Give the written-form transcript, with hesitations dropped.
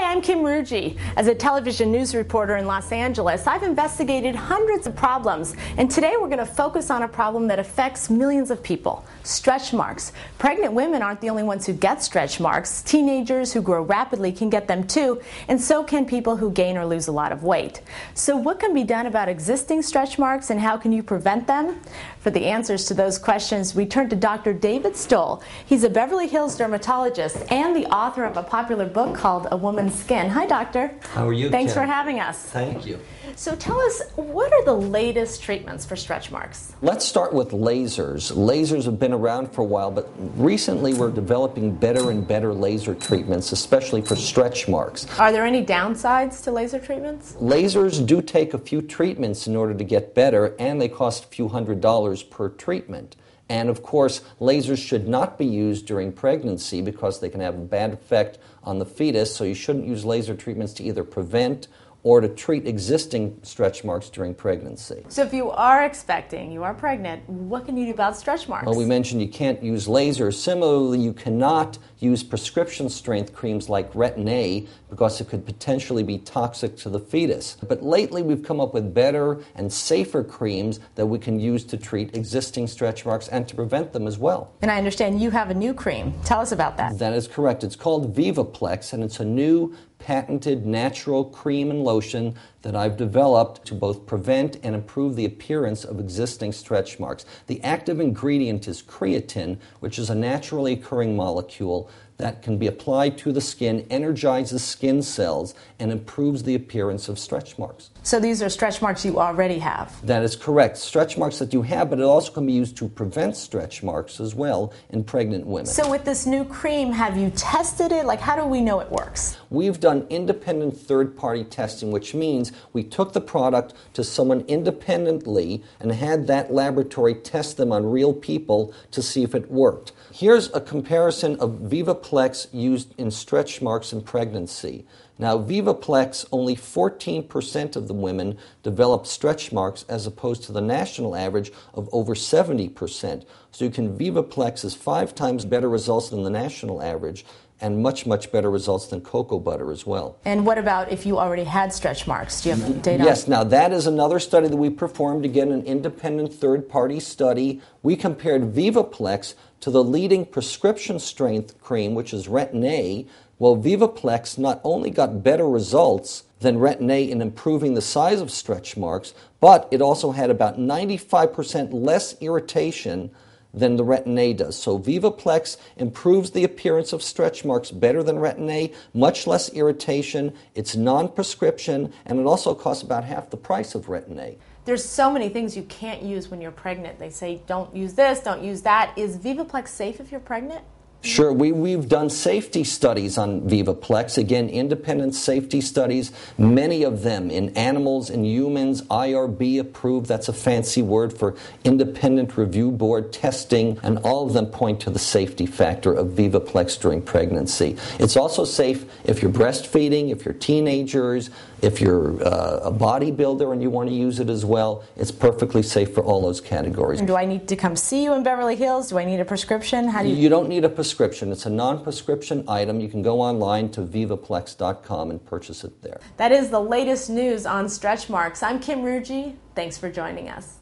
I'm Kim Ruji. As a television news reporter in Los Angeles, I've investigated hundreds of problems, and today we're going to focus on a problem that affects millions of people: stretch marks. Pregnant women aren't the only ones who get stretch marks. Teenagers who grow rapidly can get them too, and so can people who gain or lose a lot of weight. So what can be done about existing stretch marks, and how can you prevent them? For the answers to those questions, we turn to Dr. David Stoll. He's a Beverly Hills dermatologist and the author of a popular book called A Woman's Skin. Hi, doctor. How are you, Thanks Kim? for having us. Thank you. So tell us, what are the latest treatments for stretch marks? Let's start with lasers. Lasers have been around for a while, but recently we're developing better and better laser treatments, especially for stretch marks. Are there any downsides to laser treatments? Lasers do take a few treatments in order to get better, and they cost a few $100s per treatment. And of course, lasers should not be used during pregnancy because they can have a bad effect on the fetus, so you shouldn't use laser treatments to either prevent or to treat existing stretch marks during pregnancy. So if you are expecting, you are pregnant, what can you do about stretch marks? Well, we mentioned you can't use lasers. Similarly, you cannot use prescription strength creams like Retin A because it could potentially be toxic to the fetus. But lately we've come up with better and safer creams that we can use to treat existing stretch marks and to prevent them as well. And I understand you have a new cream. Tell us about that. That is correct. It's called Vivaplex, and it's a new patented natural cream and lotion that I've developed to both prevent and improve the appearance of existing stretch marks. The active ingredient is creatine, which is a naturally occurring molecule that can be applied to the skin, energizes skin cells, and improves the appearance of stretch marks. So these are stretch marks you already have? That is correct. Stretch marks that you have, but it also can be used to prevent stretch marks as well in pregnant women. So with this new cream, have you tested it? Like, how do we know it works? We've done independent third-party testing, which means we took the product to someone independently and had that laboratory test them on real people to see if it worked. Here's a comparison of Vivaplex used in stretch marks in pregnancy. Now, Vivaplex, only 14% of the women developed stretch marks as opposed to the national average of over 70%. So Vivaplex is 5 times better results than the national average, and much, much better results than cocoa butter as well. And what about if you already had stretch marks? Do you have data? Yes, now that is another study that we performed, again, an independent third-party study. We compared Vivaplex to the leading prescription strength cream, which is Retin A. Well, Vivaplex not only got better results than Retin A in improving the size of stretch marks, but it also had about 95% less irritation than the Retin A does. So Vivaplex improves the appearance of stretch marks better than Retin A, much less irritation, it's non-prescription, and it also costs about half the price of Retin A. There's so many things you can't use when you're pregnant. They say, don't use this, don't use that. Is Vivaplex safe if you're pregnant? Sure, we've done safety studies on Vivaplex, again, independent safety studies, many of them in animals and humans, IRB approved, that's a fancy word for independent review board testing, and all of them point to the safety factor of Vivaplex during pregnancy. It's also safe if you're breastfeeding, if you're teenagers, if you're a bodybuilder and you want to use it as well. It's perfectly safe for all those categories. And do I need to come see you in Beverly Hills? Do I need a prescription? How do You don't need a prescription. It's a non-prescription item. You can go online to Vivaplex.com and purchase it there. That is the latest news on stretch marks. I'm Kim Ruji. Thanks for joining us.